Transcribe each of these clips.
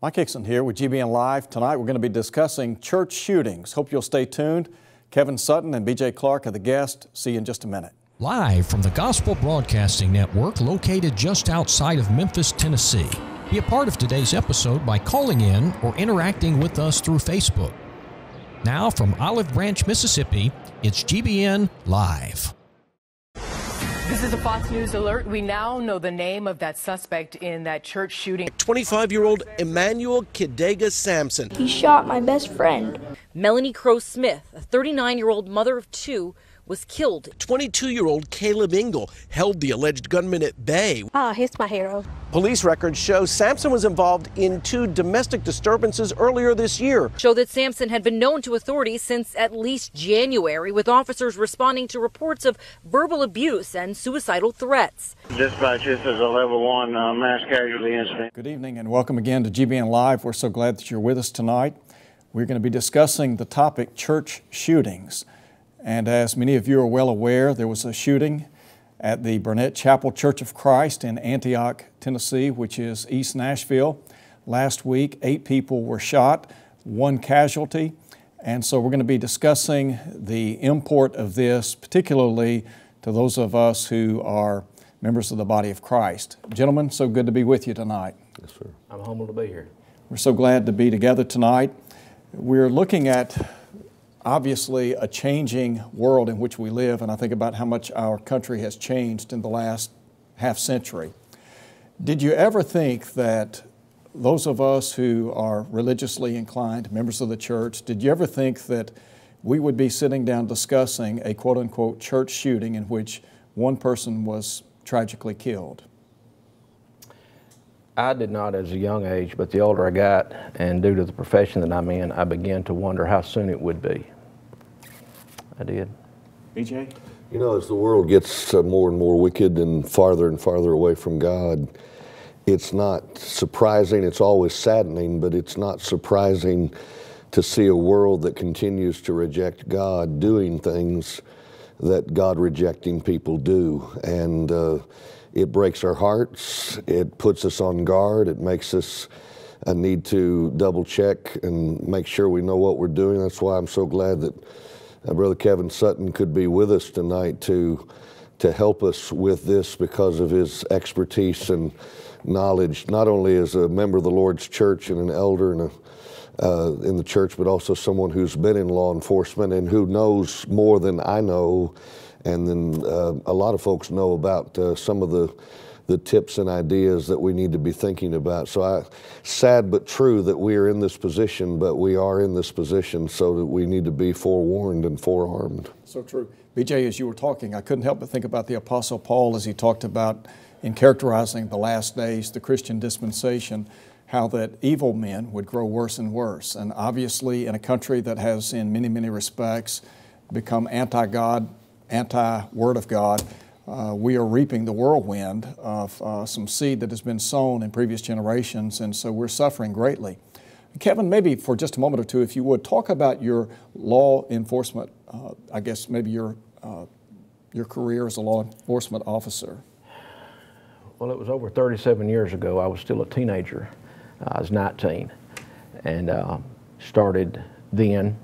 Mike Hickson here with GBNLive. Tonight we're going to be discussing church shootings. Hope you'll stay tuned. Kevin Sutton and BJ Clark are the guests. See you in just a minute. Live from the Gospel Broadcasting Network located just outside of Memphis, Tennessee. Be a part of today's episode by calling in or interacting with us through Facebook. Now from Olive Branch, Mississippi, it's GBN Live. This is a Fox News alert. We now know the name of that suspect in that church shooting. 25-year-old Emmanuel Kidega Sampson. He shot my best friend. Melanie Crow Smith, a 39-year-old mother of two, was killed. 22-year-old Caleb Engel held the alleged gunman at bay. He's my hero. Police records show Sampson was involved in 2 domestic disturbances earlier this year. Show that Sampson had been known to authorities since at least January, with officers responding to reports of verbal abuse and suicidal threats. Dispatch, this is a level 1 mass casualty incident. Good evening and welcome again to GBN Live. We're so glad that you're with us tonight. We're going to be discussing the topic church shootings. And as many of you are well aware, there was a shooting at the Burnett Chapel Church of Christ in Antioch, Tennessee, which is East Nashville. Last week, 8 people were shot, 1 casualty. And so we're going to be discussing the import of this, particularly to those of us who are members of the body of Christ. Gentlemen, so good to be with you tonight. Yes, sir. I'm humbled to be here. We're so glad to be together tonight. We're looking at obviously a changing world in which we live, and I think about how much our country has changed in the last half century. Did you ever think that those of us who are religiously inclined, members of the church, did you ever think that we would be sitting down discussing a quote-unquote church shooting in which one person was tragically killed? I did not as a young age, but the older I got, and due to the profession that I'm in, I began to wonder how soon it would be. I did. BJ? You know, as the world gets more and more wicked and farther away from God, it's not surprising, it's always saddening, but it's not surprising to see a world that continues to reject God doing things that God-rejecting people do. And it breaks our hearts, it puts us on guard, it makes us need to double check and make sure we know what we're doing. That's why I'm so glad that Brother Kevin Sutton could be with us tonight to help us with this because of his expertise and knowledge, not only as a member of the Lord's church and an elder in the church, but also someone who's been in law enforcement and who knows more than I know, and then a lot of folks know about some of the tips and ideas that we need to be thinking about. So sad but true that we are in this position, but we are in this position so that we need to be forewarned and forearmed. So true. BJ, as you were talking, I couldn't help but think about the Apostle Paul as he talked about in characterizing the last days, the Christian dispensation, how that evil men would grow worse and worse. And obviously in a country that has in many, many respects become anti-God, anti-Word of God, we are reaping the whirlwind of some seed that has been sown in previous generations, and so we're suffering greatly. Kevin, maybe for just a moment or two, if you would, talk about your law enforcement, I guess maybe your career as a law enforcement officer. Well, it was over 37 years ago. I was still a teenager. I was 19 and started then.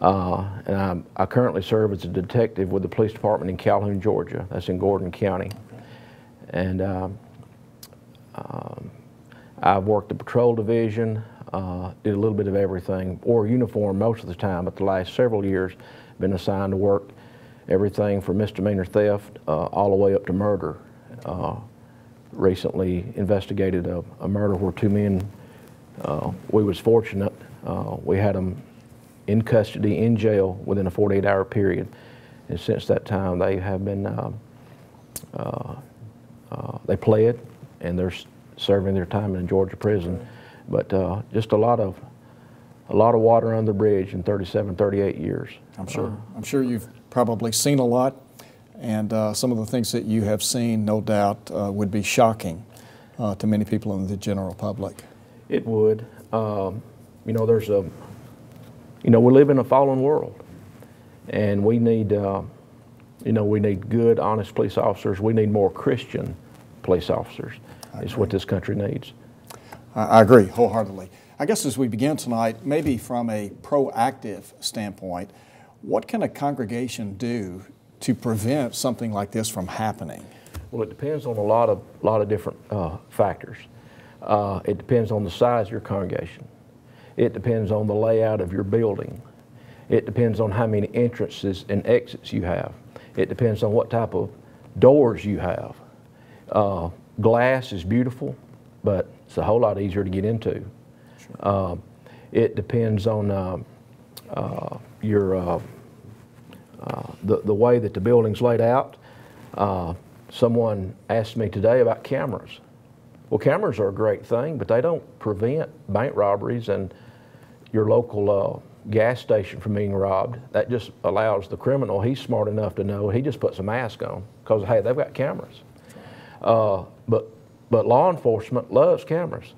And I currently serve as a detective with the police department in Calhoun, Georgia. That's in Gordon County. And I've worked the patrol division, did a little bit of everything, wore uniform most of the time, but the last several years been assigned to work everything from misdemeanor theft all the way up to murder. Recently investigated a murder where 2 men, we was fortunate, we had them in custody, in jail, within a 48-hour period. And since that time, they have been, they pled, and they're serving their time in a Georgia prison. But just a lot of water under the bridge in 37, 38 years. I'm sure you've probably seen a lot, and some of the things that you have seen, no doubt, would be shocking to many people in the general public. It would. You know, there's a You know, we live in a fallen world, and we need, we need good, honest police officers. We need more Christian police officers. Is what this country needs. I agree wholeheartedly. I guess as we begin tonight, maybe from a proactive standpoint, what can a congregation do to prevent something like this from happening? Well, it depends on a lot of different factors. It depends on the size of your congregation. It depends on the layout of your building. It depends on how many entrances and exits you have. It depends on what type of doors you have. Glass is beautiful, but it's a whole lot easier to get into. Sure. It depends on the way that the building's laid out. Someone asked me today about cameras. Well, cameras are a great thing, but they don't prevent bank robberies and your local gas station from being robbed. That just allows the criminal, he's smart enough to know, he just puts a mask on because, hey, they've got cameras. But law enforcement loves cameras.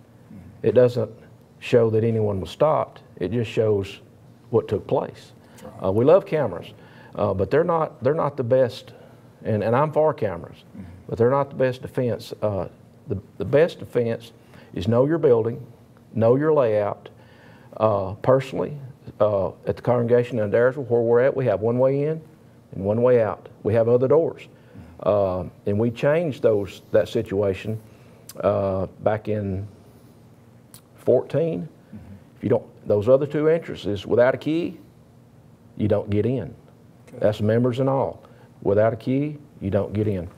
It doesn't show that anyone was stopped. It just shows what took place. We love cameras, but they're not the best, and I'm for cameras, but they're not the best defense. The best defense is know your building, know your layout. Personally, at the congregation in Daresville, where we're at, we have one way in and one way out. We have other doors. And we changed that situation back in 14. If you don't, those other two entrances, without a key, you don't get in. Okay. That's members and all. Without a key, you don't get in.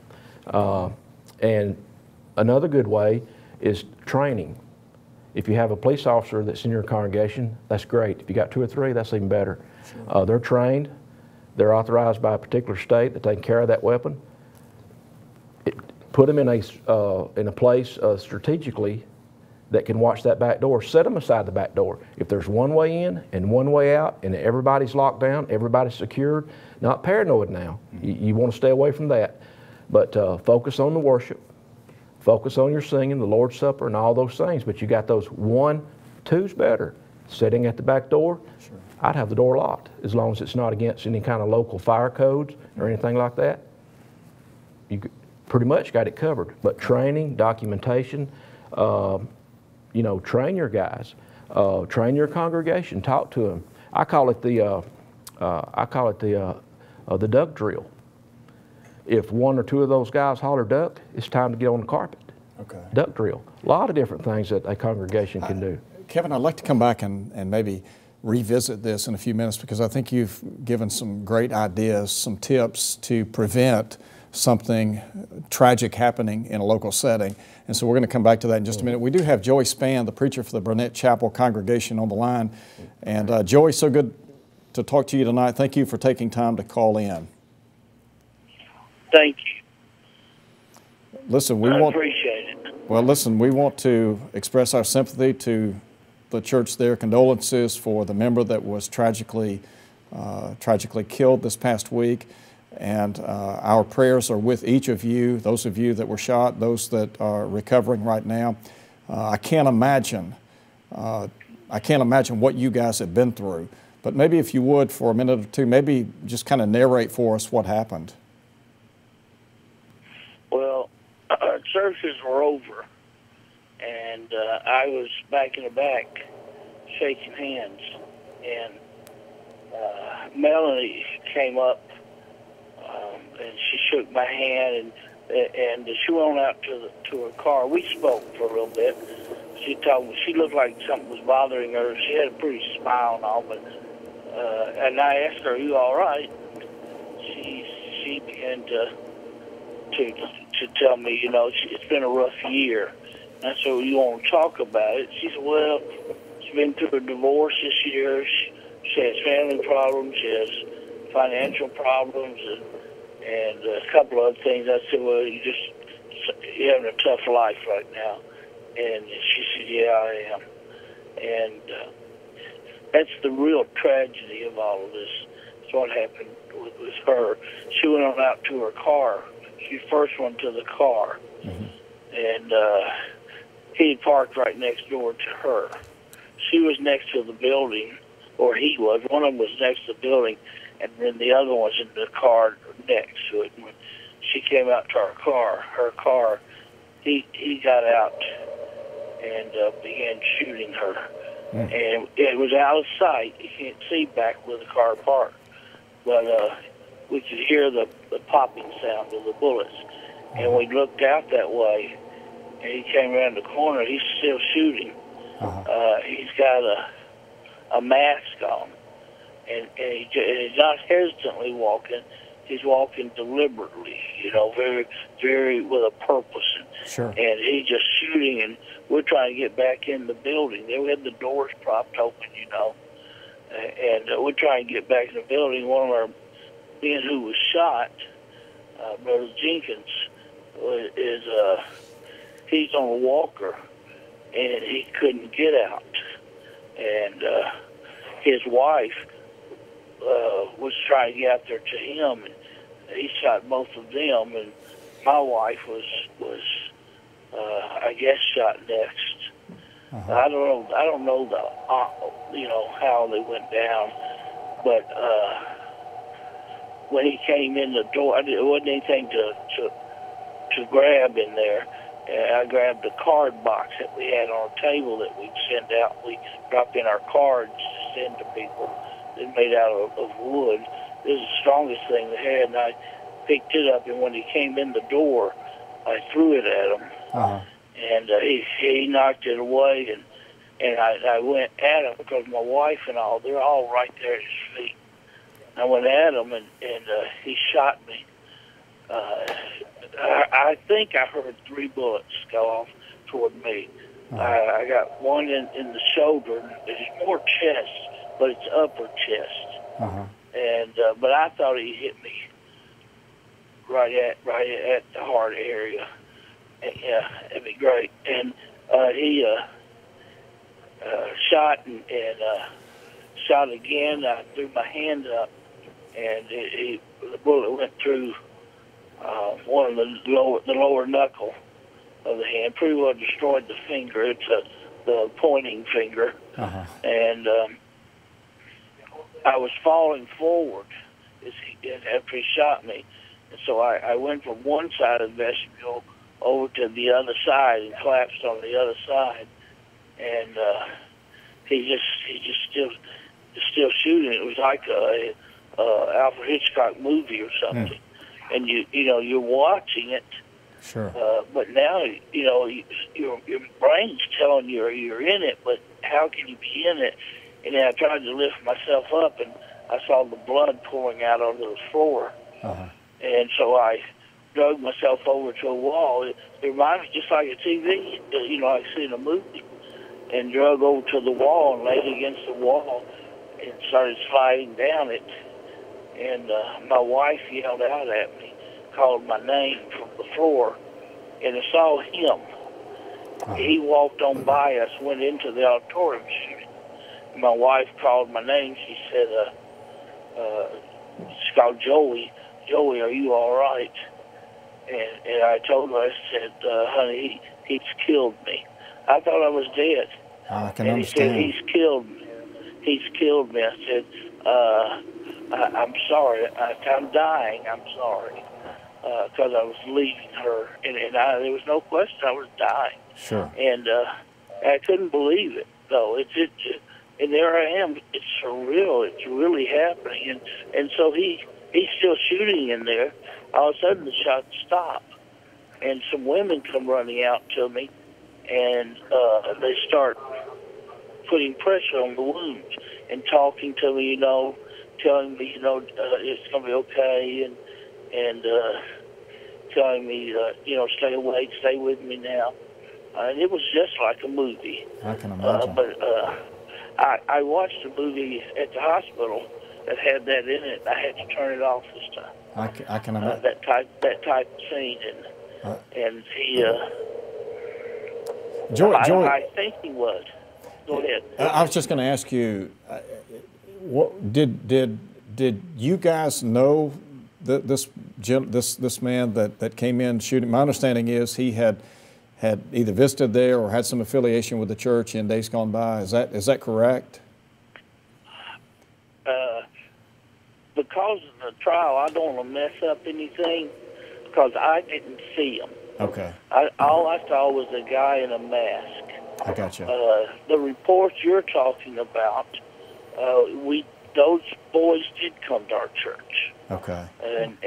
And another good way is training. If you have a police officer that's in your congregation, that's great. If you got 2 or 3, that's even better. Sure. They're trained. They're authorized by a particular state that they can carry that weapon. Put them in a place strategically that can watch that back door. Set them aside the back door. If there's one way in and one way out and everybody's locked down, everybody's secured, not paranoid now. You want to stay away from that. But focus on the worship. Focus on your singing, the Lord's Supper, and all those things. But you got those 1, 2's better. Sitting at the back door, sure. I'd have the door locked as long as it's not against any kind of local fire codes or anything like that. You pretty much got it covered. But training, documentation, train your guys, train your congregation, talk to them. I call it the duck drill. If 1 or 2 of those guys holler duck, it's time to get on the carpet. Okay. Duck drill. A lot of different things that a congregation can do. Kevin, I'd like to come back and maybe revisit this in a few minutes because I think you've given some great ideas, some tips to prevent something tragic happening in a local setting. And so we're going to come back to that in just a minute. We do have Joey Spann, the preacher for the Burnett Chapel congregation, on the line. And Joey, so good to talk to you tonight. Thank you for taking time to call in. Thank you. Listen, I appreciate it. Well, listen, we want to express our sympathy to the church there, condolences for the member that was tragically killed this past week. And our prayers are with each of you, those of you that were shot, those that are recovering right now. I can't imagine what you guys have been through. But maybe if you would, for a minute or two, maybe just kind of narrate for us what happened. Well, services were over, and I was back in the back shaking hands, and Melanie came up, and she shook my hand, and she went out to her car. We spoke for a little bit. She told me she looked like something was bothering her. She had a pretty smile and all, but and I asked her, "Are you all right?" She began to tell me, it's been a rough year. And I said, well, you want to talk about it? She said, well, she's been through a divorce this year. She has family problems. She has financial problems and a couple of other things. I said, well, you're having a tough life right now. And she said, yeah, I am. And that's the real tragedy of all of this. That's what happened with her. She went on out to her car. She first went to the car, and he had parked right next door to her. She was next to the building, or he was. One of them was next to the building, and then the other one was in the car next to it. When she came out to her car, he got out and began shooting her. And it was out of sight. You can't see back where the car parked, but we could hear the popping sound of the bullets. And we looked out that way, and he came around the corner. He's still shooting. He's got a mask on, and he's not hesitantly walking. He's walking deliberately, you know, very, very with a purpose. Sure. And he's just shooting, and we're trying to get back in the building. They had the doors propped open, you know, and we're trying to get back in the building. One of our men who was shot, Brother Jenkins, he's on a walker, and he couldn't get out. And his wife was trying to get out there to him, and he shot both of them. And my wife was I guess shot next. I don't know the you know how they went down, but when he came in the door, it wasn't anything to grab in there. I grabbed the card box that we had on a table that we'd send out. We dropped in our cards to send to people. It's made out of wood. This is the strongest thing they had, and I picked it up, and when he came in the door, I threw it at him. And he knocked it away, and I went at him because my wife and all, they're all right there at his feet. I went at him, and he shot me. I think I heard 3 bullets go off toward me. I got one in the shoulder. It's more chest, but it's upper chest. And but I thought he hit me right at the heart area. And, yeah, it'd be great. And he shot and shot again. I threw my hand up, and the bullet went through one of the lower knuckle of the hand. Pretty well destroyed the finger. It's the pointing finger. And I was falling forward after he shot me. And so I went from one side of the vestibule over to the other side and collapsed on the other side. And he just still shooting. It was like a Alfred Hitchcock movie or something. And you know you're watching it. Sure. But now you know your brain's telling you you're in it, but how can you be in it? And then I tried to lift myself up, and I saw the blood pouring out onto the floor. And so I drug myself over to a wall. It reminded me just like a TV, you know, I see in a movie, and drug over to the wall and laid against the wall and started sliding down it. And my wife yelled out at me, called my name from the floor, and I saw him. He walked on by us, went into the auditorium shooting. My wife called my name. She said, it's called Joey. Joey, are you all right? And I told her, I said, honey, he's killed me. I thought I was dead. I can and understand. He said, he's killed me. He's killed me. I said, I'm sorry. I'm dying. I'm sorry. Because I was leaving her. And there was no question I was dying. Sure. And I couldn't believe it, though. And there I am. It's surreal. It's really happening. And so he's still shooting in there. All of a sudden, the shots stop. And some women come running out to me, and they start putting pressure on the wounds and talking to me, you know, telling me, you know, it's going to be okay, and telling me, you know, stay awake, stay with me now. And it was just like a movie. I can imagine. But I watched a movie at the hospital that had that in it. I had to turn it off this time. I can imagine. That type of scene, and he. Joey, I think he was. Go ahead. I was just going to ask you, what did you guys know this man that came in shooting? My understanding is he had either visited there or had some affiliation with the church in days gone by. Is that correct? Because of the trial, I don't want to mess up anything because I didn't see him. Okay. All I saw was a guy in a mask. I got you. The reports you're talking about, those boys did come to our church. Okay. And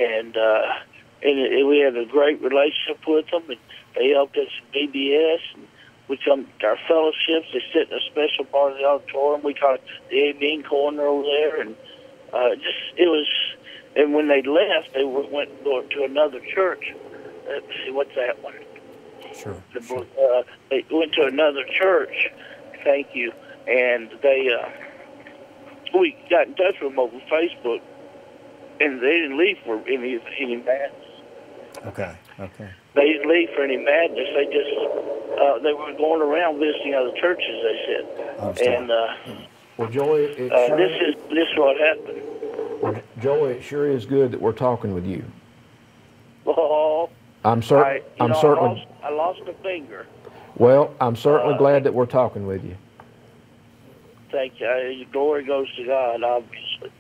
we had a great relationship with them, and they helped us in BBS, and we come to our fellowships. They sit in a special part of the auditorium. We call it the Amen corner over there, and it was. And when they left, they went to another church. Let's see, what's that one? Sure. They went to another church. Thank you. And we got in touch with them over Facebook, and they didn't leave for any madness. Okay. They didn't leave for any madness. They just they were going around visiting other churches. They said, and well, Joey, this is what happened. Well, Joey, it sure is good that we're talking with you. Oh, I'm certain. I lost a finger. Well, I'm certainly glad that we're talking with you. Thank you. Glory goes to God, obviously.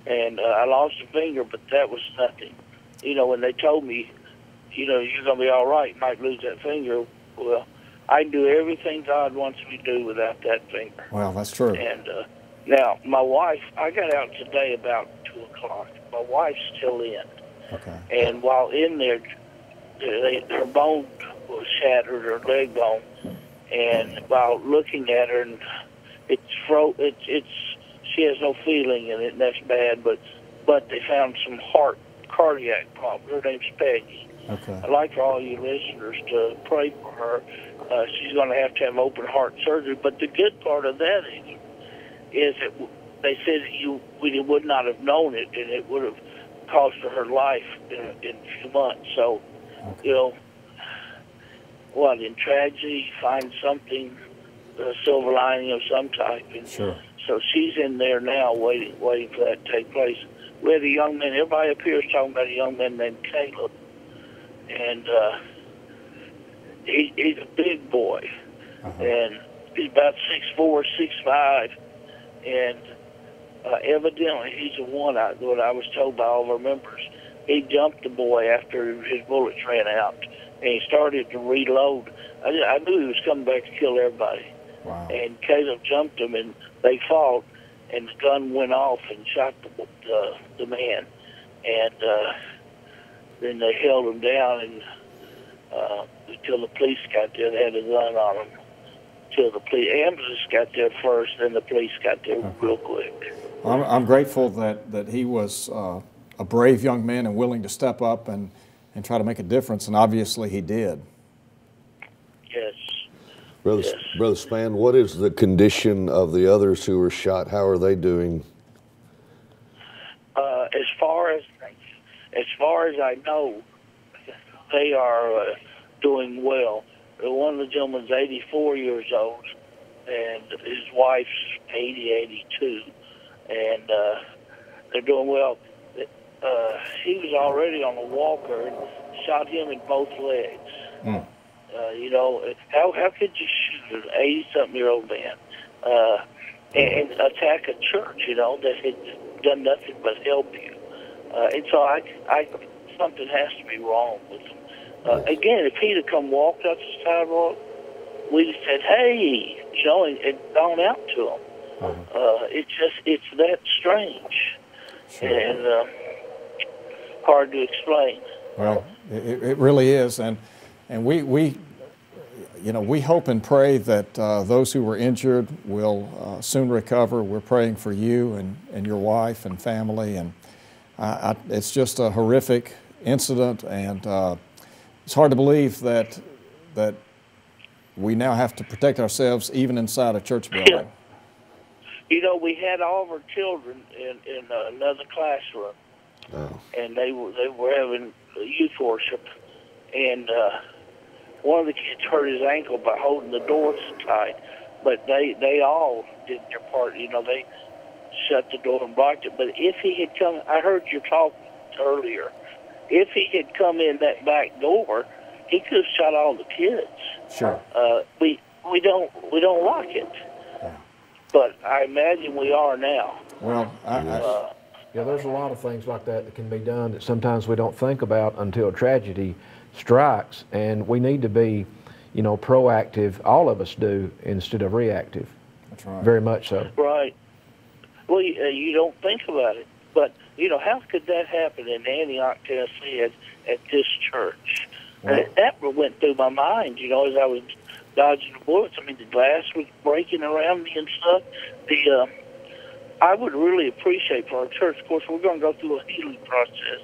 And I lost a finger, but that was nothing. When they told me, you're going to be all right, you might lose that finger. Well, I do everything God wants me to do without that finger. Well, that's true. And now, my wife, I got out today about 2 o'clock. My wife's still in. Okay. And while in there, her bone was shattered, her leg bone. And while looking at her, and she has no feeling in it, and that's bad. But they found some cardiac problems. Her name's Peggy. Okay. I'd like for all you listeners to pray for her. She's going to have open heart surgery. But the good part of that is that they said we would not have known it, and it would have cost her life in a few months. So, in tragedy, you find something, a silver lining of some type. And sure. So she's in there now waiting for that to take place. We had a young man, everybody up here is talking about a young man named Caleb. And he's a big boy. And he's about 6'4", 6'5", and evidently he's the one, what I was told by all of our members. He jumped the boy after his bullets ran out, and he started to reload. I knew he was coming back to kill everybody. Wow. And Caleb jumped him, and they fought, and the gun went off and shot the man. And then they held him down and until the police got there. They had a gun on him. Until the ambulance got there first, then the police got there real quick. I'm grateful that he was a brave young man and willing to step up and try to make a difference, and obviously he did. Yes. Brother Spann, what is the condition of the others who were shot? How are they doing? As far as I know, they are doing well. One of the gentlemen's 84 years old, and his wife's 80, 82, and they're doing well. He was already on a walker and shot him in both legs. Mm. How could you shoot an 80-something-year-old man and attack a church, that had done nothing but help you? And so something has to be wrong with him. Again, if he'd have come walked up the sidewalk, we'd have said, hey, and gone out to him. It's that strange. Sure. And hard to explain. Well, it really is, and we hope and pray that those who were injured will soon recover. We're praying for you and your wife and family, and it's just a horrific incident, and it's hard to believe that we now have to protect ourselves even inside a church building. We had all of our children in another classroom. Oh. And they were having youth worship, and one of the kids hurt his ankle by holding the door so tight. But they all did their part. They shut the door and blocked it. But if he had come, I heard you talk earlier. If he had come in that back door, he could have shot all the kids. Sure. We don't like it, but I imagine we are now. Well, yeah, there's a lot of things like that can be done that sometimes we don't think about until tragedy strikes, and we need to be, proactive. All of us do instead of reactive. That's right. Very much so. Right. Well, you don't think about it, but how could that happen in Antioch, Tennessee, at this church? Wow. That went through my mind, as I was dodging the bullets. I mean, the glass was breaking around me and stuff. I would really appreciate for our church. Of course, we're going to go through a healing process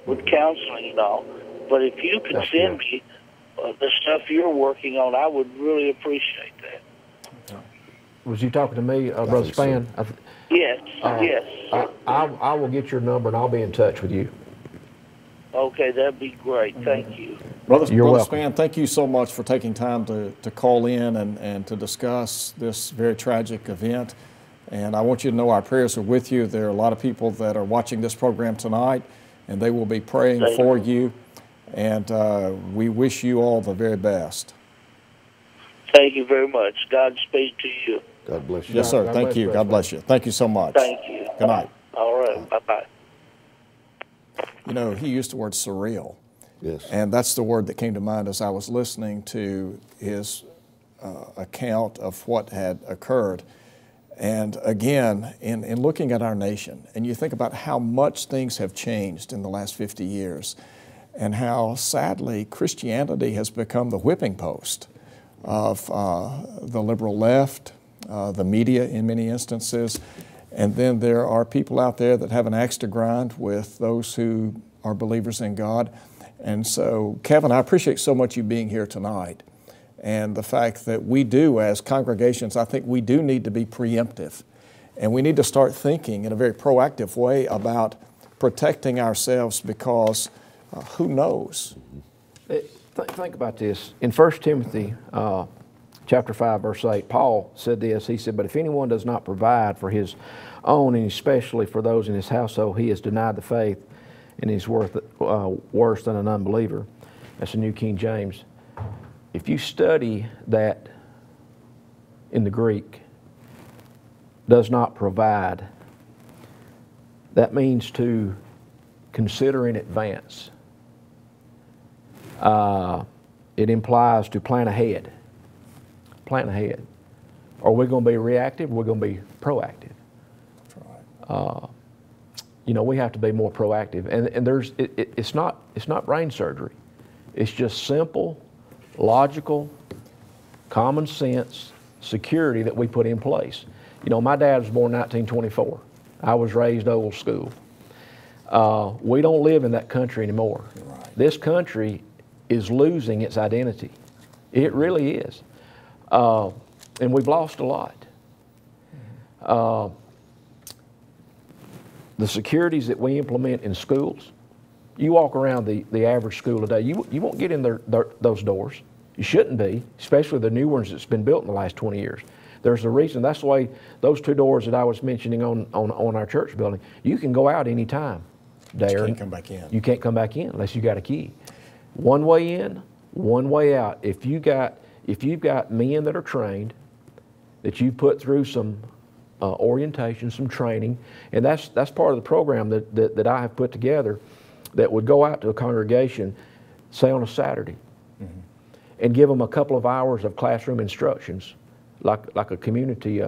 with counseling and all. But if you could send me the stuff you're working on, I would really appreciate that. Was you talking to me, Brother Spann? Yes, yes. I will get your number and I'll be in touch with you. Okay, that'd be great. Thank you. Brother welcome. Spann, thank you so much for taking time to call in and to discuss this very tragic event. And I want you to know our prayers are with you. There are a lot of people that are watching this program tonight, and they will be praying for you. And we wish you all the very best. Thank you very much. Godspeed to you. God bless you. Yes, sir. Thank you. God bless you. Thank you so much. Thank you. Good night. All right. Bye-bye. He used the word surreal. Yes. And that's the word that came to mind as I was listening to his account of what had occurred. And again, in looking at our nation, and you think about how much things have changed in the last 50 years, and how sadly Christianity has become the whipping post of the liberal left, the media in many instances, and then there are people out there that have an axe to grind with those who are believers in God. And so, Kevin, I appreciate so much you being here tonight, and the fact that we do, as congregations, I think we do need to be preemptive, and we need to start thinking in a very proactive way about protecting ourselves, because who knows? Think about this. In 1 Timothy chapter 5, verse 8, Paul said this. He said, "But if anyone does not provide for his own, and especially for those in his household, he has denied the faith and is worse than an unbeliever." That's the New King James. If you study that in the Greek, does not provide, that means to consider in advance. It implies to plan ahead. Plan ahead. Are we going to be reactive? We're going to be proactive. We have to be more proactive. And it's not brain surgery. It's just simple, logical, common sense security that we put in place. My dad was born in 1924. I was raised old school. We don't live in that country anymore. Right. This country is losing its identity. It really is. And we've lost a lot. The securities that we implement in schools, you walk around the average school today, you won't get in those doors. You shouldn't be, especially the new ones that's been built in the last 20 years. There's a reason. That's the way those two doors that I was mentioning on our church building, you can go out any time. But you can't come back in. You can't come back in unless you got a key. One way in, one way out. If you've got men that are trained, that you put through some orientation, some training, and that's part of the program that I have put together, that would go out to a congregation, say on a Saturday, and give them a couple of hours of classroom instructions, like a community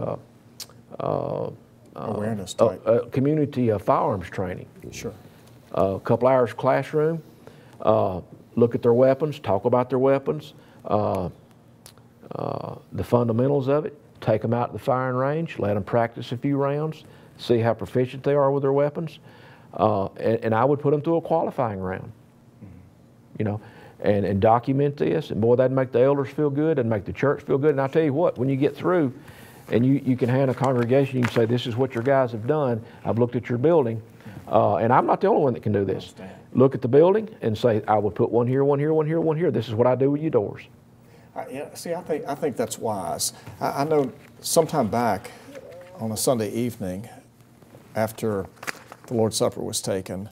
awareness type, community firearms training. Sure. A couple hours classroom, look at their weapons, talk about their weapons, the fundamentals of it. Take them out to the firing range, let them practice a few rounds, see how proficient they are with their weapons, and I would put them through a qualifying round, and document this, and boy, that'd make the elders feel good, and make the church feel good. And I tell you what, when you get through, and you can hand a congregation, you can say, "This is what your guys have done. I've looked at your building, and I'm not the only one that can do this." Look at the building and say, "I would put one here, one here, one here, one here. This is what I do with your doors." See, I think that's wise. I know sometime back on a Sunday evening, after the Lord's Supper was taken,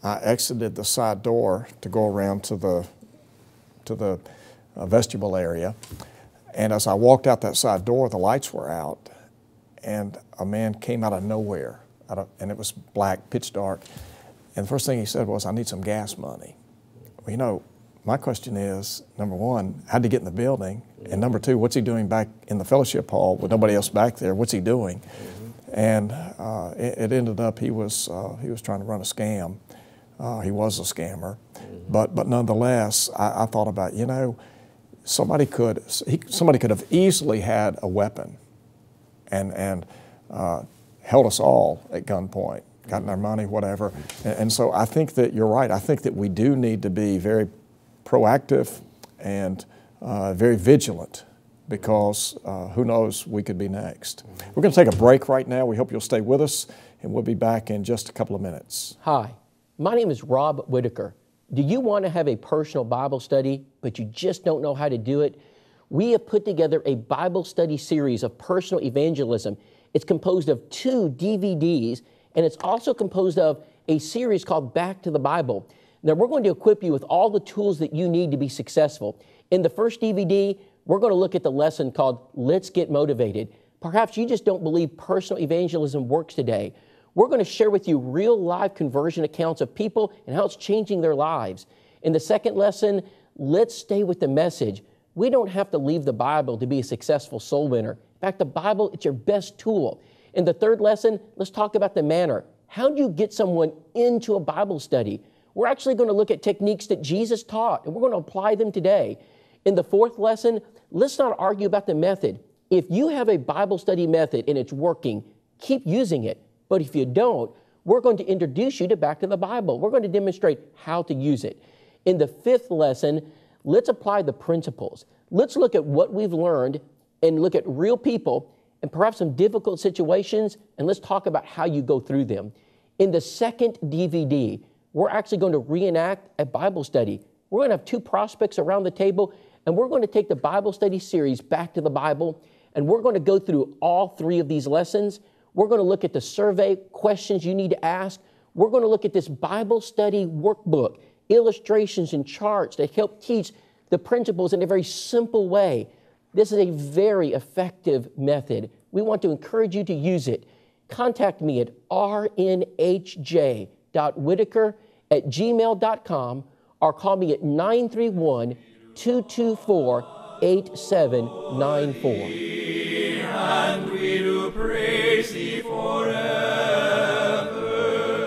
I exited the side door to go around to the vestibule area, and as I walked out that side door, the lights were out, and a man came out of nowhere, and it was black, pitch dark, and the first thing he said was, "I need some gas money." Well, my question is, number one, how'd he get in the building? And number two, what's he doing back in the fellowship hall with nobody else back there? What's he doing? And it ended up he was trying to run a scam. He was a scammer. But nonetheless, I thought about, you know, somebody could have easily had a weapon and held us all at gunpoint, gotten our money, whatever. And so I think that you're right. I think that we do need to be very proactive and very vigilant, because who knows, we could be next. We're going to take a break right now. We hope you'll stay with us, and we'll be back in just a couple of minutes. Hi, my name is Rob Whitaker. Do you want to have a personal Bible study, but you just don't know how to do it? We have put together a Bible study series of personal evangelism. It's composed of 2 DVDs, and it's also composed of a series called Back to the Bible. Now, we're going to equip you with all the tools that you need to be successful. In the first DVD, we're going to look at the lesson called Let's Get Motivated. Perhaps you just don't believe personal evangelism works today. We're going to share with you real live conversion accounts of people and how it's changing their lives. In the second lesson, let's stay with the message. We don't have to leave the Bible to be a successful soul winner. In fact, the Bible, it's your best tool. In the third lesson, let's talk about the manner. How do you get someone into a Bible study? We're actually going to look at techniques that Jesus taught, and we're going to apply them today. In the fourth lesson, let's not argue about the method. If you have a Bible study method and it's working, keep using it. But if you don't, we're going to introduce you to Back to the Bible. We're going to demonstrate how to use it. In the fifth lesson, let's apply the principles. Let's look at what we've learned and look at real people and perhaps some difficult situations, and let's talk about how you go through them. In the second DVD, we're actually going to reenact a Bible study. We're going to have 2 prospects around the table, and we're going to take the Bible study series Back to the Bible, and we're going to go through all 3 of these lessons. We're going to look at the survey questions you need to ask. We're going to look at this Bible study workbook, illustrations and charts that help teach the principles in a very simple way. This is a very effective method. We want to encourage you to use it. Contact me at rnhj.whitaker@gmail.com or call me at 931-224-8794. And we do praise Thee forever.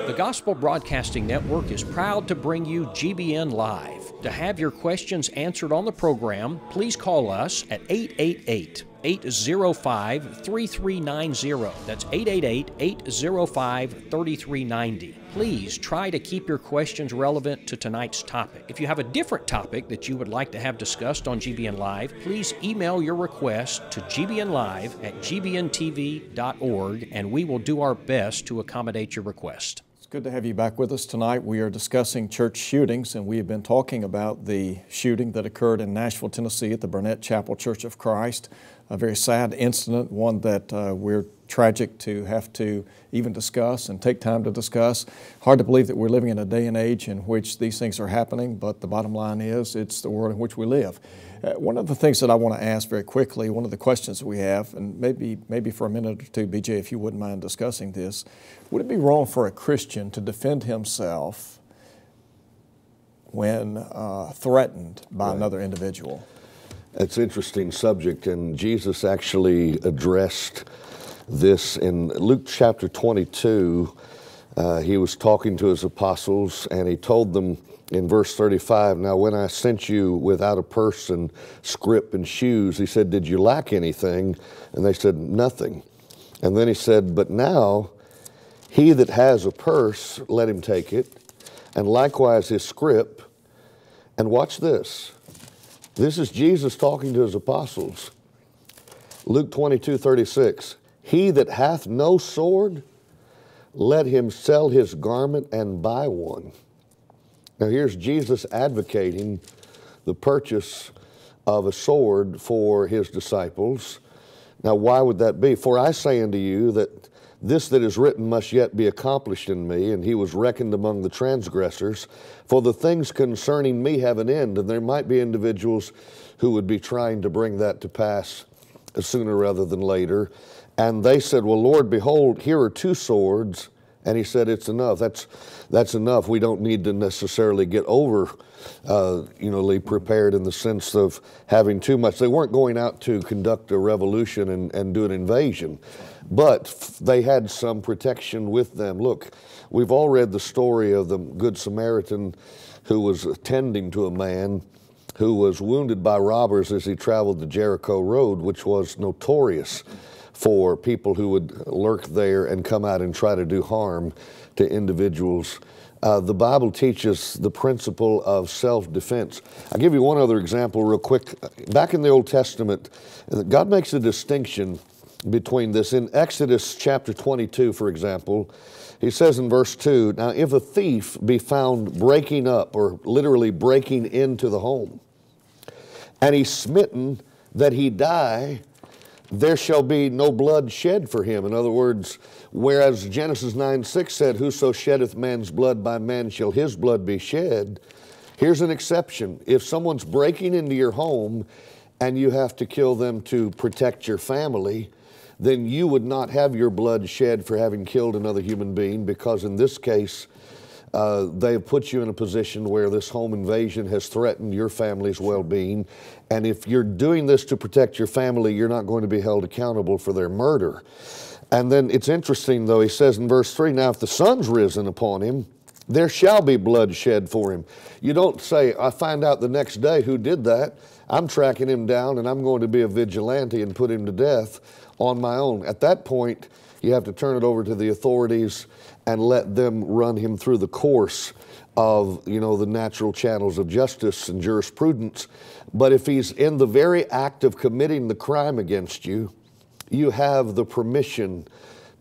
The Gospel Broadcasting Network is proud to bring you GBN Live. To have your questions answered on the program, please call us at 888-805-3390. That's 888-805-3390. Please try to keep your questions relevant to tonight's topic. If you have a different topic that you would like to have discussed on GBN Live, please email your request to gbnlive@gbntv.org, and we will do our best to accommodate your request. It's good to have you back with us tonight. We are discussing church shootings, and we have been talking about the shooting that occurred in Nashville, Tennessee at the Burnett Chapel Church of Christ. A very sad incident, one that we're tragic to have to even discuss and take time to discuss. Hard to believe that we're living in a day and age in which these things are happening, but the bottom line is it's the world in which we live. One of the things that I want to ask very quickly, one of the questions that we have, and maybe for a minute or two, BJ, if you wouldn't mind discussing this, would it be wrong for a Christian to defend himself when threatened by another individual? It's an interesting subject, and Jesus actually addressed this in Luke chapter 22. He was talking to his apostles, and he told them in verse 35, "Now when I sent you without a purse and scrip and shoes," he said, "did you lack anything?" And they said, "Nothing." And then he said, "But now he that has a purse, let him take it, and likewise his scrip." And watch this. This is Jesus talking to his apostles. Luke 22:36, "He that hath no sword, let him sell his garment and buy one." Now here's Jesus advocating the purchase of a sword for his disciples. Now why would that be? "For I say unto you that this that is written must yet be accomplished in me, and he was reckoned among the transgressors. For the things concerning me have an end." And there might be individuals who would be trying to bring that to pass sooner rather than later. And they said, "Well, Lord, behold, here are 2 swords, And he said, it's enough. That's enough. We don't need to necessarily get over, prepared in the sense of having too much. They weren't going out to conduct a revolution and do an invasion, but they had some protection with them. Look, we've all read the story of the Good Samaritan who was attending to a man who was wounded by robbers as he traveled the Jericho Road, which was notorious for people who would lurk there and come out and try to do harm to individuals. The Bible teaches the principle of self-defense. I'll give you one other example real quick. Back in the Old Testament, God makes a distinction between this. In Exodus chapter 22, for example, he says in verse 2, now if a thief be found breaking up, or literally breaking into the home, and he's smitten that he die, there shall be no blood shed for him. In other words, whereas Genesis 9:6 said, whoso sheddeth man's blood, by man shall his blood be shed, here's an exception. If someone's breaking into your home and you have to kill them to protect your family, then you would not have your blood shed for having killed another human being, because in this case, they have put you in a position where this home invasion has threatened your family's well-being. And if you're doing this to protect your family, you're not going to be held accountable for their murder. And then it's interesting, though, he says in verse 3, now if the sun's risen upon him, there shall be blood shed for him. You don't say, I find out the next day who did that. I'm tracking him down and I'm going to be a vigilante and put him to death on my own. At that point, you have to turn it over to the authorities and let them run him through the course of, the natural channels of justice and jurisprudence. But if he's in the very act of committing the crime against you, you have the permission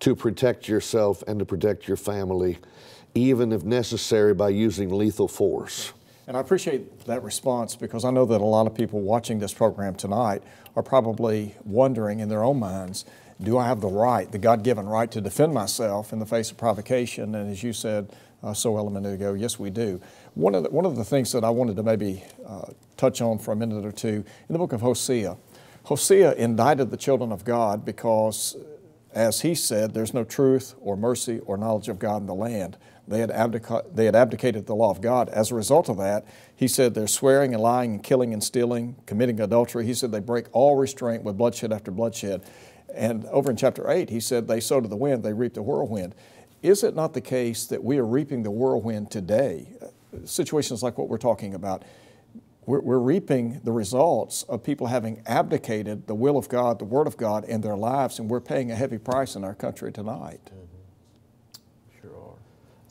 to protect yourself and to protect your family, even if necessary by using lethal force. And I appreciate that response, because I know that a lot of people watching this program tonight are probably wondering in their own minds, do I have the right, the God-given right to defend myself in the face of provocation? And as you said so well a minute ago, yes, we do. One of the things that I wanted to maybe touch on for a minute or two, in the book of Hosea, Hosea indicted the children of God because, as he said, there's no truth or mercy or knowledge of God in the land. They had abdicated the law of God. As a result of that, he said they're swearing and lying and killing and stealing, committing adultery. He said they break all restraint with bloodshed after bloodshed. And over in chapter 8, he said they sow to the wind, they reap the whirlwind. Is it not the case that we are reaping the whirlwind today? Situations like what we're talking about, we're reaping the results of people having abdicated the will of God, the Word of God in their lives, and we're paying a heavy price in our country tonight. Mm-hmm. Sure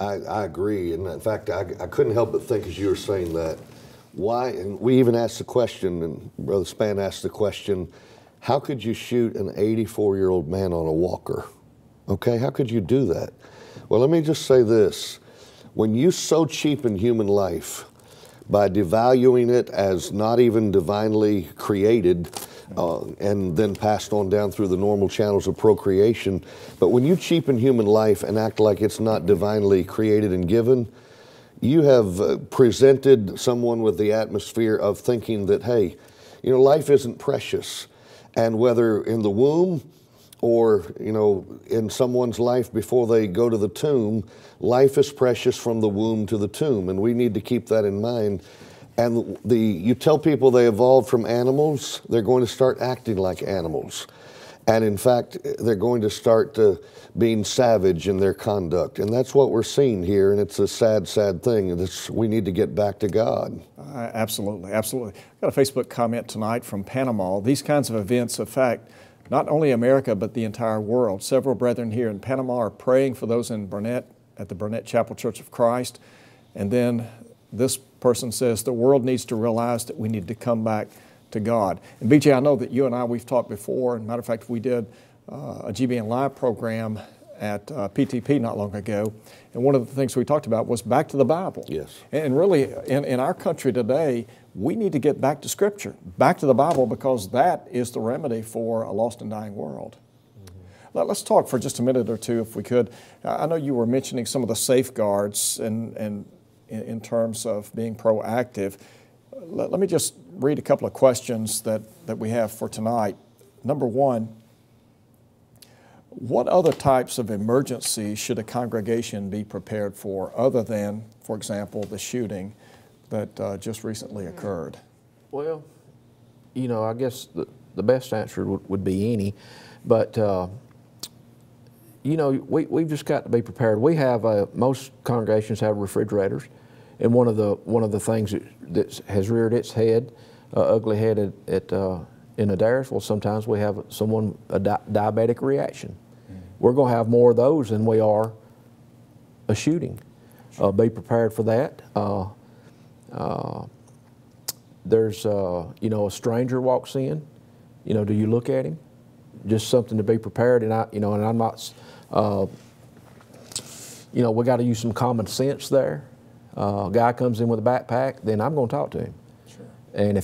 are. I agree. And in fact, I couldn't help but think as you were saying that, why, and we even asked the question, and Brother Spann asked the question, how could you shoot an 84-year-old man on a walker? Okay, how could you do that? Well, let me just say this. When you so cheapen human life by devaluing it as not even divinely created and then passed on down through the normal channels of procreation, but when you cheapen human life and act like it's not divinely created and given, you have presented someone with the atmosphere of thinking that, hey, life isn't precious. And whether in the womb or, in someone's life before they go to the tomb, life is precious from the womb to the tomb, and we need to keep that in mind. And you tell people they evolved from animals, they're going to start acting like animals. And in fact, they're going to start being savage in their conduct. And that's what we're seeing here, and it's a sad, sad thing. We need to get back to God. Absolutely, absolutely. I got a Facebook comment tonight from Panama. These kinds of events affect not only America, but the entire world. Several brethren here in Panama are praying for those in Burnett, at the Burnett Chapel Church of Christ. And then this person says the world needs to realize that we need to come back to God. And BJ, I know that you and I, we've talked before. As a matter of fact, we did a GBNLive program at PTP not long ago. And one of the things we talked about was back to the Bible. Yes. And really, in our country today, we need to get back to Scripture, back to the Bible, because that is the remedy for a lost and dying world. Mm-hmm. Let's talk for just a minute or two, if we could. I know you were mentioning some of the safeguards and in terms of being proactive. Let me just read a couple of questions that we have for tonight. Number one, What other types of emergencies should a congregation be prepared for other than, for example, the shooting that just recently occurred? Well, you know, I guess the best answer would be any, but you know, we've just got to be prepared. We have most congregations have refrigerators, and one of the things that has reared its head, ugly head in Adair, well, sometimes we have a diabetic reaction. We're going to have more of those than we are a shooting. Be prepared for that. There's, you know, a stranger walks in, you know, do you look at him? Just something to be prepared. And I'm not, you know, we got to use some common sense there. A guy comes in with a backpack, then I'm going to talk to him. Sure. And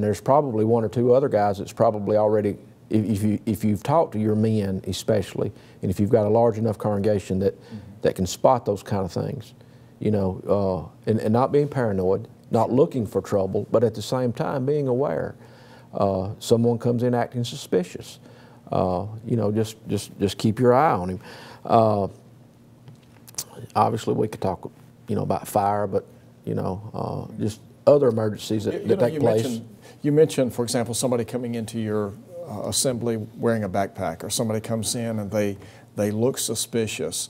there's probably one or two other guys that's probably already, if you've talked to your men especially, and if you've got a large enough congregation that can spot those kind of things, you know, and not being paranoid, not looking for trouble, but at the same time being aware. Someone comes in acting suspicious, you know, just keep your eye on him. Obviously, we could talk, you know, about fire, but you know, just other emergencies that take place. You mentioned, for example, somebody coming into your assembly wearing a backpack, or somebody comes in and they look suspicious.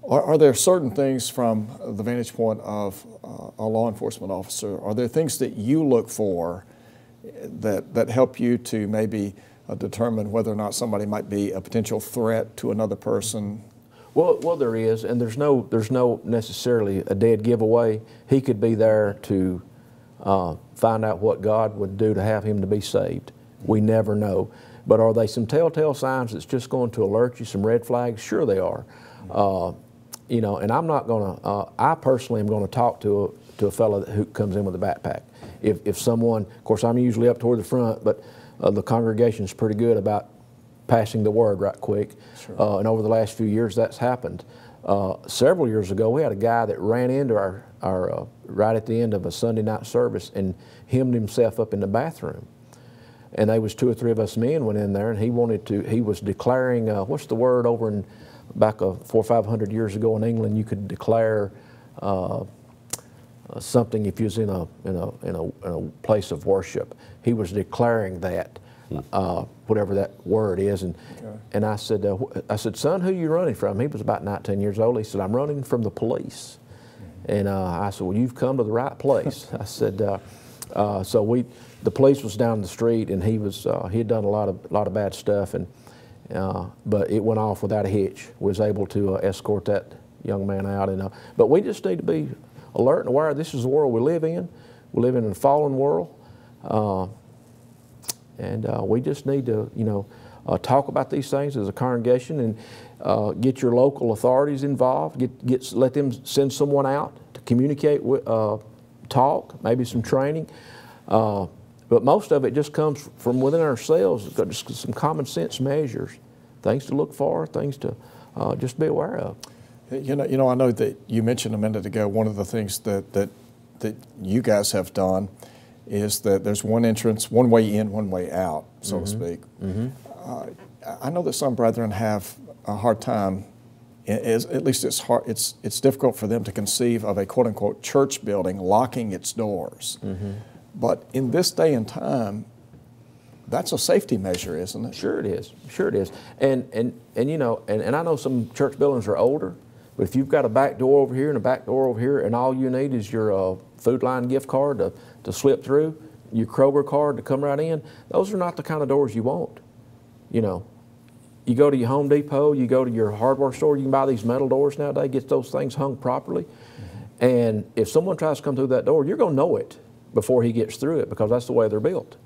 Are there certain things from the vantage point of a law enforcement officer, are there things that you look for that help you to maybe determine whether or not somebody might be a potential threat to another person? Well, there is, and there's no necessarily a dead giveaway. He could be there to find out what God would do to have him to be saved. We never know. But are they some telltale signs that's just going to alert you, some red flags? Sure they are. You know, and I'm not going to, I personally am going to talk to a fellow who comes in with a backpack. If someone, of course I'm usually up toward the front, but the congregation's pretty good about passing the word right quick. Sure. And over the last few years that's happened. Several years ago we had a guy that ran into our right at the end of a Sunday night service and hemmed himself up in the bathroom. And there was 2 or 3 of us men went in there, and he was declaring, what's the word over in back 400 or 500 years ago in England, you could declare something if you was in a place of worship. He was declaring that, whatever that word is, and I said, son, who are you running from? He was about 19 years old. He said, I'm running from the police. And I said, well, you've come to the right place. I said, so the police was down the street, and he had done a lot of bad stuff, and but it went off without a hitch. Was able to escort that young man out, and but we just need to be alert and aware. This is the world we live in. We live in a fallen world, and we just need to, you know, talk about these things as a congregation, and get your local authorities involved. Let them send someone out to communicate with, talk, maybe some training. But most of it just comes from within ourselves, just some common sense measures, things to look for, things to just be aware of. You know, I know that you mentioned a minute ago, one of the things that you guys have done is that there's one entrance, one way in, one way out, so to speak. I know that some brethren have a hard time, at least it's difficult for them to conceive of a quote-unquote church building locking its doors. But in this day and time, that's a safety measure, isn't it? Sure it is. Sure it is. And you know, and I know some church buildings are older, but if you've got a back door over here and a back door over here, and all you need is your Food Line gift card to slip through, your Kroger card to come right in, those are not the kind of doors you want. You know, you go to your Home Depot, you go to your hardware store, you can buy these metal doors nowadays, get those things hung properly. And if someone tries to come through that door, you're going to know it before he gets through it, because that's the way they're built.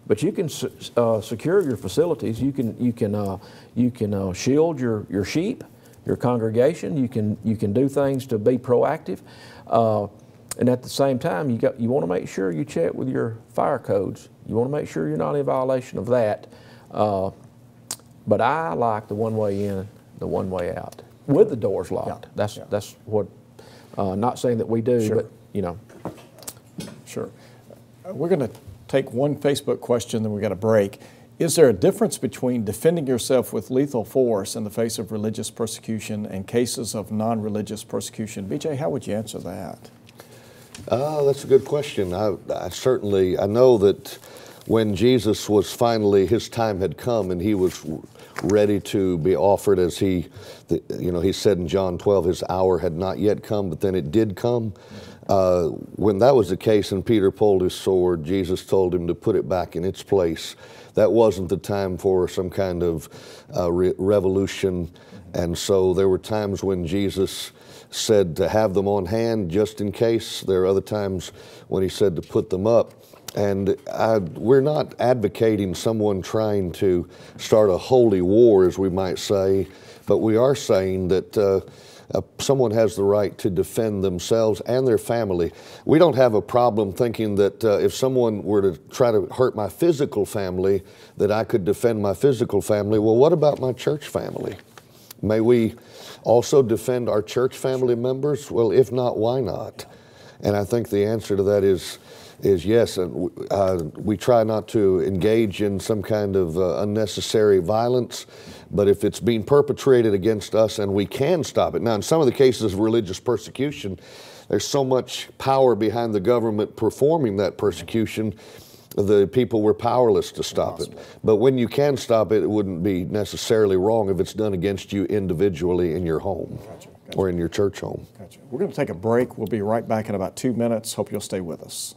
But you can secure your facilities. You can shield your sheep, your congregation. You can do things to be proactive, and at the same time, you want to make sure you check with your fire codes. You want to make sure you're not in violation of that. But I like the one way in, the one way out, with the doors locked. That's what. Not saying that we do, but you know. Sure. We're going to take one Facebook question, then we've got a break. Is there a difference between defending yourself with lethal force in the face of religious persecution and cases of non-religious persecution? BJ, how would you answer that? That's a good question. I know that when Jesus was finally, his time had come and he was ready to be offered, as he said in John 12, his hour had not yet come, but then it did come. When that was the case and Peter pulled his sword, Jesus told him to put it back in its place. That wasn't the time for some kind of revolution. And so there were times when Jesus said to have them on hand just in case. There are other times when he said to put them up. And we're not advocating someone trying to start a holy war, as we might say, but we are saying that someone has the right to defend themselves and their family. We don't have a problem thinking that if someone were to try to hurt my physical family, that I could defend my physical family. Well, what about my church family? May we also defend our church family members? Well, if not, why not? And I think the answer to that is yes. And we try not to engage in some kind of unnecessary violence, but if it's being perpetrated against us and we can stop it. Now, in some of the cases of religious persecution, there's so much power behind the government performing that persecution, the people were powerless to stop it. But when you can stop it, it wouldn't be necessarily wrong if it's done against you individually in your home or in your church home. Gotcha. We're going to take a break. We'll be right back in about 2 minutes. Hope you'll stay with us.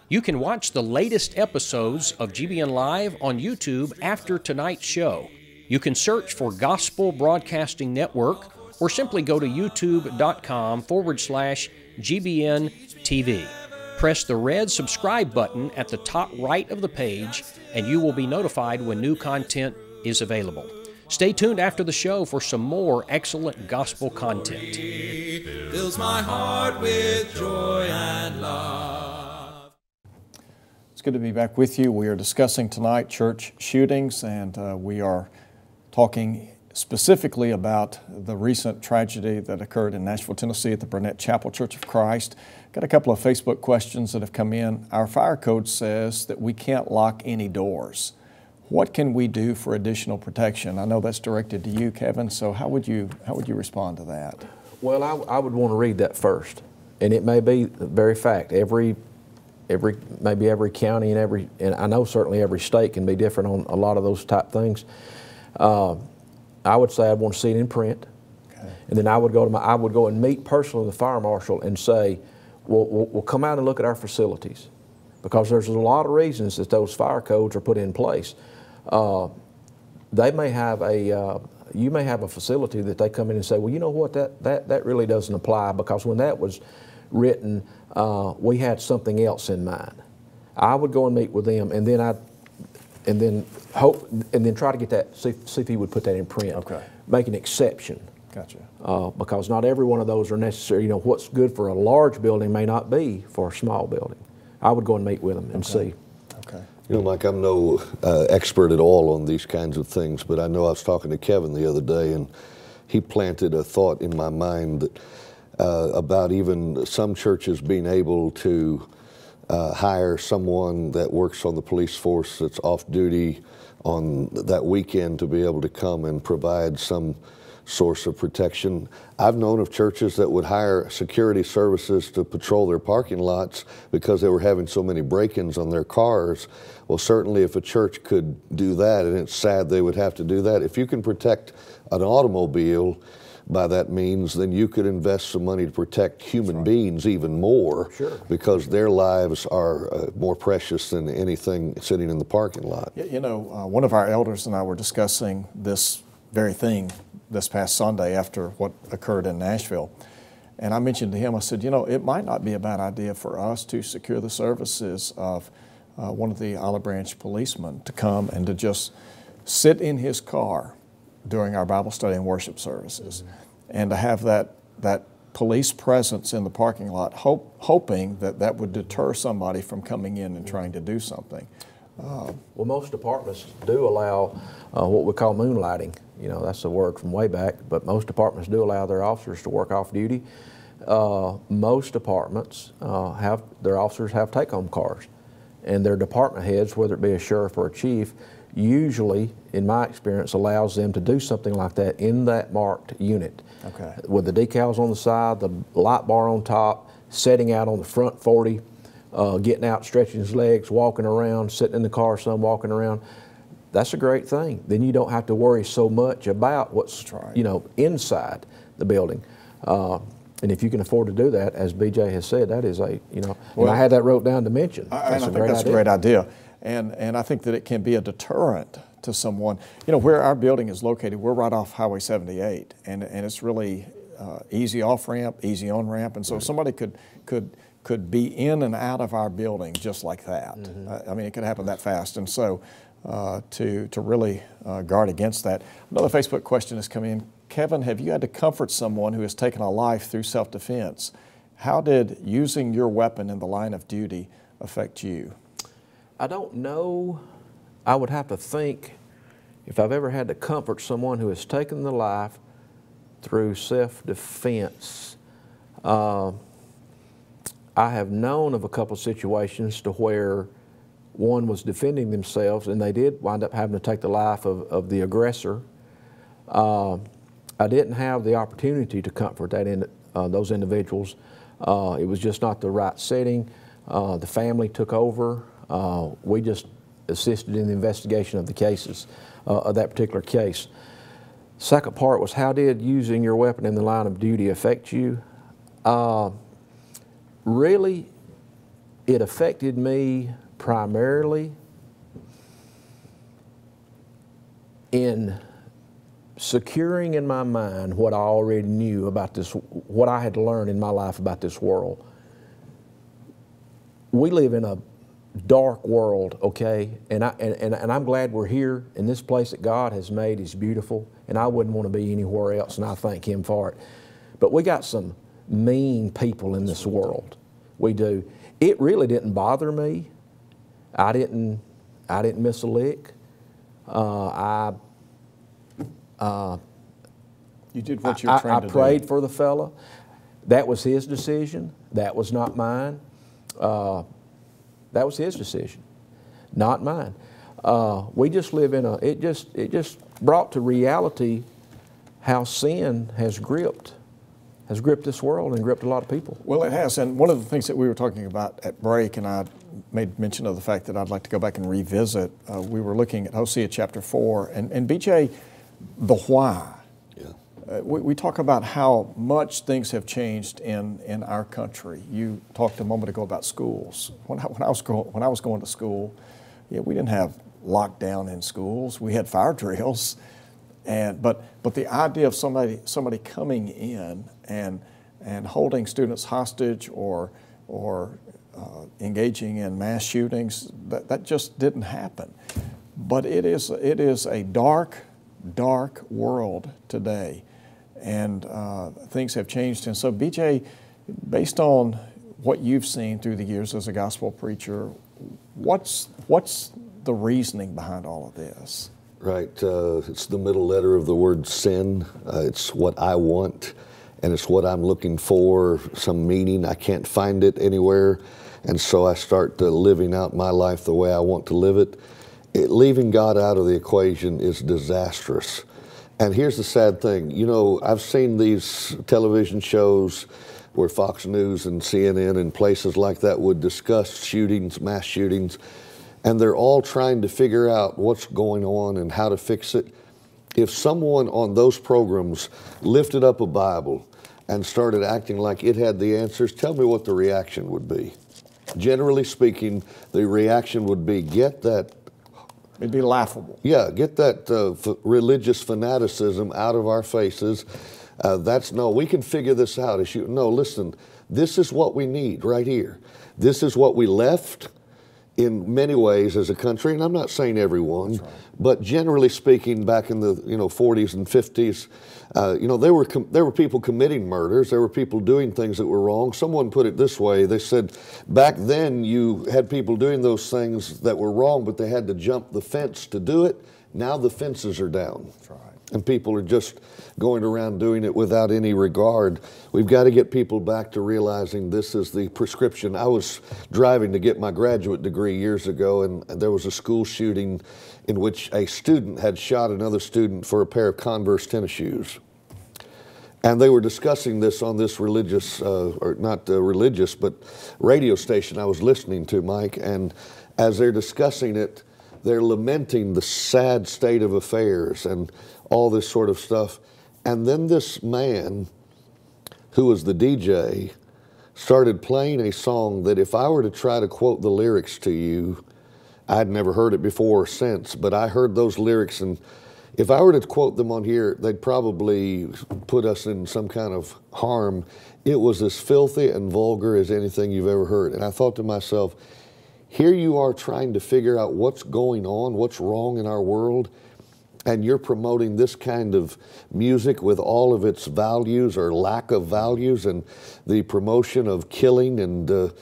You can watch the latest episodes of GBN Live on YouTube after tonight's show. You can search for Gospel Broadcasting Network or simply go to youtube.com/GBN TV. Press the red subscribe button at the top right of the page and you will be notified when new content is available. Stay tuned after the show for some more excellent gospel content. Fills my heart with joy and love. It's good to be back with you. We are discussing tonight church shootings, and we are talking specifically about the recent tragedy that occurred in Nashville, Tennessee at the Burnett Chapel Church of Christ. Got a couple of Facebook questions that have come in. Our fire code says that we can't lock any doors. What can we do for additional protection? I know that's directed to you, Kevin, so how would you respond to that? Well, I would want to read that first, and it may be the very fact. Maybe every county and I know certainly every state can be different on a lot of those type things. I would say I'd want to see it in print, okay. And then I would go and meet personally the fire marshal and say, we'll come out and look at our facilities, because there's a lot of reasons that those fire codes are put in place. they may have you may have a facility that they come in and say, well, you know what, that really doesn't apply, because when that was written, we had something else in mind. I would go and meet with them, and then try to get that, see if he would put that in print. Okay. Make an exception. Gotcha. Because not every one of those are necessary. You know, what's good for a large building may not be for a small building. I would go and meet with them and see. Okay. You know, Mike, I'm no expert at all on these kinds of things, but I know I was talking to Kevin the other day, and he planted a thought in my mind that, about even some churches being able to hire someone that works on the police force that's off duty on that weekend to be able to come and provide some source of protection. I've known of churches that would hire security services to patrol their parking lots because they were having so many break-ins on their cars. Well, certainly if a church could do that, and it's sad they would have to do that, if you can protect an automobile by that means, then you could invest some money to protect human beings even more, because their lives are more precious than anything sitting in the parking lot. You know, one of our elders and I were discussing this very thing this past Sunday after what occurred in Nashville. And I mentioned to him, I said, you know, it might not be a bad idea for us to secure the services of one of the Olive Branch policemen to come and to just sit in his car during our Bible study and worship services, and to have that police presence in the parking lot, hoping that would deter somebody from coming in and trying to do something. Well, most departments do allow what we call moonlighting. You know, that's a word from way back, but most departments do allow their officers to work off duty. Most departments their officers have take-home cars, and their department heads, whether it be a sheriff or a chief, usually, in my experience, allows them to do something like that in that marked unit. Okay. With the decals on the side, the light bar on top, setting out on the front 40, getting out, stretching his legs, walking around, sitting in the car, some walking around. That's a great thing. Then you don't have to worry so much about what's you know, inside the building. And if you can afford to do that, as BJ has said, that is a, you know, well, and I had that wrote down to mention. I think that's a great idea. And I think that it can be a deterrent to someone. You know, where our building is located, we're right off Highway 78, and it's really easy off-ramp, easy on-ramp, and so somebody could be in and out of our building just like that. I mean, it could happen that fast, and so to really guard against that. Another Facebook question has come in. Kevin, have you had to comfort someone who has taken a life through self-defense? How did using your weapon in the line of duty affect you? I don't know. I would have to think if I've ever had to comfort someone who has taken the life through self-defense. I have known of a couple situations to where one was defending themselves and they did wind up having to take the life of the aggressor. I didn't have the opportunity to comfort those individuals. It was just not the right setting. The family took over. We just assisted in the investigation of the cases, of that particular case. Second part was, how did using your weapon in the line of duty affect you? Really, it affected me primarily in securing in my mind what I already knew about this, what I had learned in my life about this world. We live in a dark world, okay? And I'm glad we're here, and this place that God has made is beautiful, and I wouldn't want to be anywhere else, and I thank Him for it. But we got some mean people in this world. We do. It really didn't bother me. I didn't miss a lick. You did what you were trained to do. I prayed for the fella. That was his decision. That was not mine. That was his decision, not mine. We just live in it just brought to reality how sin has gripped this world and gripped a lot of people. Well, it has, and one of the things that we were talking about at break, and I made mention of the fact that I'd like to go back and revisit, we were looking at Hosea chapter 4, and BJ, the why. Yeah. We talk about how much things have changed in our country. You talked a moment ago about schools. When I was going to school, yeah, we didn't have locked down in schools. We had fire drills, but the idea of somebody coming in and holding students hostage or engaging in mass shootings, that just didn't happen. But it is a dark world today, and things have changed. And so, BJ, based on what you've seen through the years as a gospel preacher, what's the reasoning behind all of this? Right. It's the middle letter of the word sin. It's what I want, and it's what I'm looking for, some meaning. I can't find it anywhere, and so I start living out my life the way I want to live it. Leaving God out of the equation is disastrous. And here's the sad thing. You know, I've seen these television shows where Fox News and CNN and places like that would discuss shootings, mass shootings, and they're all trying to figure out what's going on and how to fix it. If someone on those programs lifted up a Bible and started acting like it had the answers, tell me what the reaction would be. Generally speaking, the reaction would be, get that. It'd be laughable. Yeah, get that religious fanaticism out of our faces. No, we can figure this out. No, listen, this is what we need right here. This is what we left in many ways as a country, and I'm not saying everyone, right, but generally speaking, back in the 40s and 50s, there were people committing murders. There were people doing things that were wrong. Someone put it this way. They said, back then you had people doing those things that were wrong, but they had to jump the fence to do it. Now the fences are down. That's right. And people are just going around doing it without any regard. We've got to get people back to realizing this is the prescription. I was driving to get my graduate degree years ago, and there was a school shooting in which a student had shot another student for a pair of Converse tennis shoes. And they were discussing this on this religious, or not religious, but radio station I was listening to, Mike, and as they're discussing it, they're lamenting the sad state of affairs and all this sort of stuff. And then this man, who was the DJ, started playing a song that if I were to try to quote the lyrics to you, I'd never heard it before or since, but I heard those lyrics, and if I were to quote them on here, they'd probably put us in some kind of harm. It was as filthy and vulgar as anything you've ever heard. And I thought to myself, here you are trying to figure out what's going on, what's wrong in our world, and you're promoting this kind of music with all of its values or lack of values, and the promotion of killing and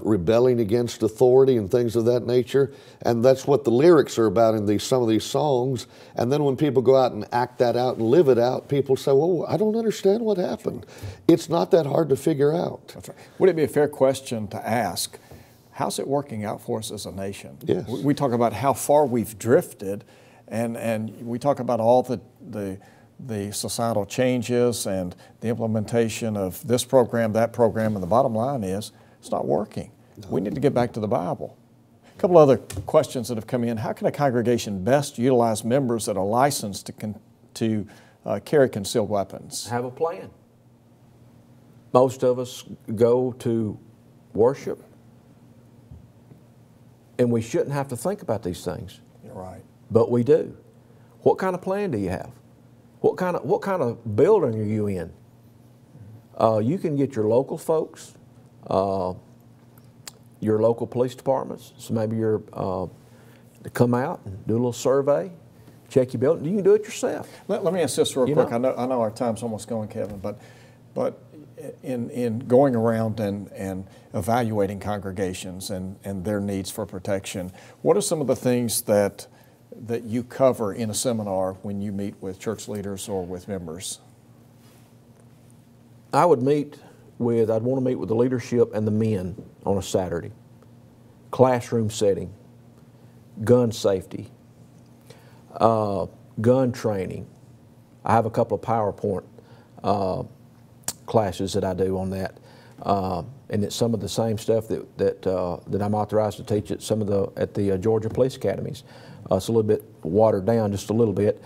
rebelling against authority and things of that nature. And that's what the lyrics are about in some of these songs. And then when people go out and act that out and live it out, people say, well, I don't understand what happened. It's not that hard to figure out. That's right. Would it be a fair question to ask, how's it working out for us as a nation? Yes. We talk about how far we've drifted, and we talk about all the societal changes and the implementation of this program, that program, and the bottom line is it's not working. No. We need to get back to the Bible. A couple other questions that have come in. How can a congregation best utilize members that are licensed to carry concealed weapons? Have a plan. Most of us go to worship, and we shouldn't have to think about these things. You're right. But we do. What kind of plan do you have? What kind of building are you in? You can get your local folks, your local police departments. So maybe you're to come out and do a little survey, check your building. You can do it yourself. Let me ask this real quick. I know our time's almost going, Kevin, but in going around and evaluating congregations and their needs for protection, what are some of the things that you cover in a seminar when you meet with church leaders or with members? I'd want to meet with the leadership and the men on a Saturday. Classroom setting, gun safety, gun training. I have a couple of PowerPoint classes that I do on that, and it's some of the same stuff that I'm authorized to teach at the Georgia Police Academies. It's a little bit watered down, just a little bit.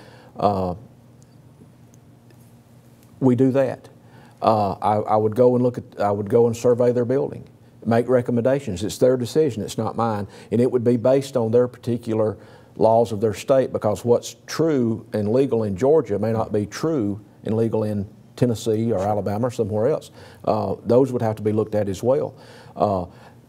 We do that. I would go and survey their building, make recommendations. It's their decision, it's not mine, and it would be based on their particular laws of their state, because what's true and legal in Georgia may not be true and legal in Tennessee or Alabama or somewhere else. Those would have to be looked at as well.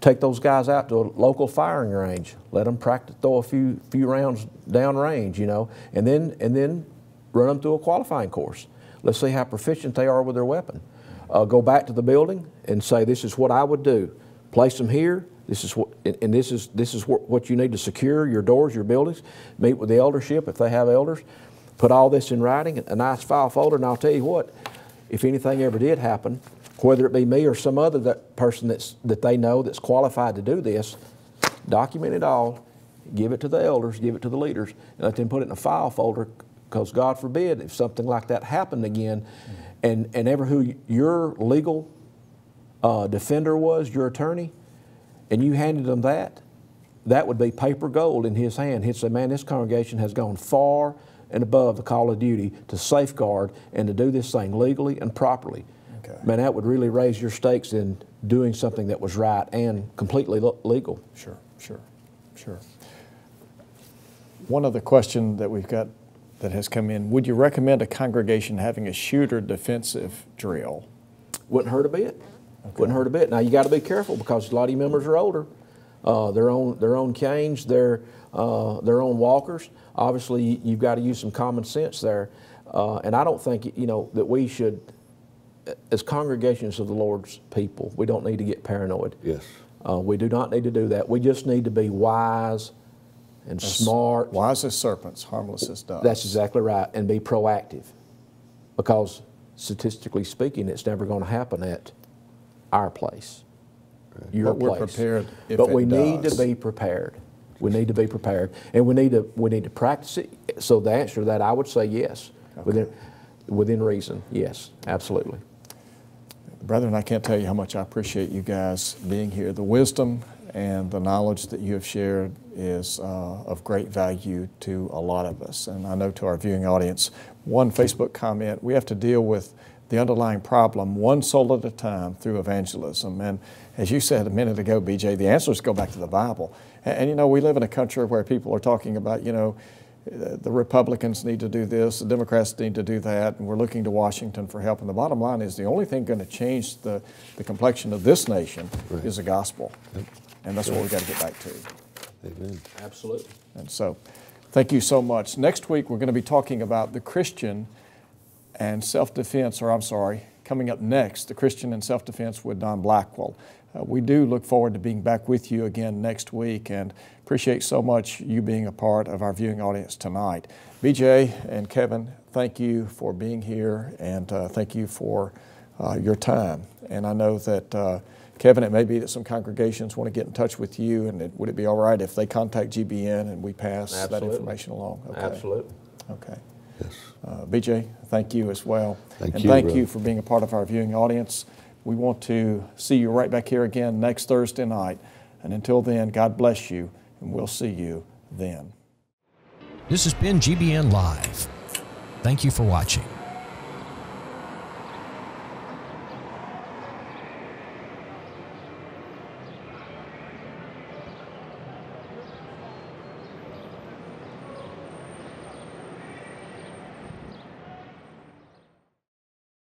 Take those guys out to a local firing range. Let them practice, throw a few rounds down range, you know, and then run them through a qualifying course. Let's see how proficient they are with their weapon. Go back to the building and say, this is what I would do. Place them here. This is what, and this is what you need to secure your doors, your buildings. Meet with the eldership if they have elders. Put all this in writing, a nice file folder, and I'll tell you what, if anything ever did happen, whether it be me or some other person that they know that's qualified to do this, document it all, give it to the elders, give it to the leaders, and let them put it in a file folder, because God forbid if something like that happened again, and ever who your legal defender was, your attorney, and you handed them that would be paper gold in his hand. He'd say, man, this congregation has gone far and above the call of duty to safeguard and to do this thing legally and properly. Okay. Man, that would really raise your stakes in doing something that was right and completely legal. Sure. One other question that we've got that has come in, would you recommend a congregation having a shooter defensive drill? Wouldn't hurt a bit. Okay. Wouldn't hurt a bit. Now you got to be careful, because a lot of you members are older. Their own canes, their own walkers. Obviously, you've got to use some common sense there. And I don't think, you know, that we should, as congregations of the Lord's people, we don't need to get paranoid. Yes. We do not need to do that. We just need to be wise and smart. Wise as serpents, harmless as doves. That's exactly right. And be proactive. Because statistically speaking, it's never going to happen at our place, your place. We're prepared if but we it need does. to be prepared. We need to be prepared, and we need to practice it. So the answer to that, I would say yes, okay. within reason. Yes, absolutely. Brethren, I can't tell you how much I appreciate you guys being here. The wisdom and the knowledge that you have shared is of great value to a lot of us, and I know to our viewing audience. One Facebook comment: we have to deal with the underlying problem one soul at a time through evangelism. And as you said a minute ago, BJ, the answers go back to the Bible. And you know, we live in a country where people are talking about, you know, the Republicans need to do this, the Democrats need to do that, and we're looking to Washington for help. And the bottom line is the only thing going to change the complexion of this nation is the gospel. And that's what we've got to get back to. Amen. Absolutely. And so, thank you so much. Next week, we're going to be talking about the Christian and self-defense, or I'm sorry, coming up next, the Christian and self-defense with Don Blackwell. We do look forward to being back with you again next week, and appreciate so much you being a part of our viewing audience tonight. BJ and Kevin, thank you for being here, and thank you for your time. And I know that, Kevin, it may be that some congregations want to get in touch with you, and would it be all right if they contact GBN and we pass that information along? Okay. Absolutely. Okay. Yes. BJ, thank you as well. Thank you for being a part of our viewing audience. We want to see you right back here again next Thursday night. And until then, God bless you, and we'll see you then. This has been GBN Live. Thank you for watching.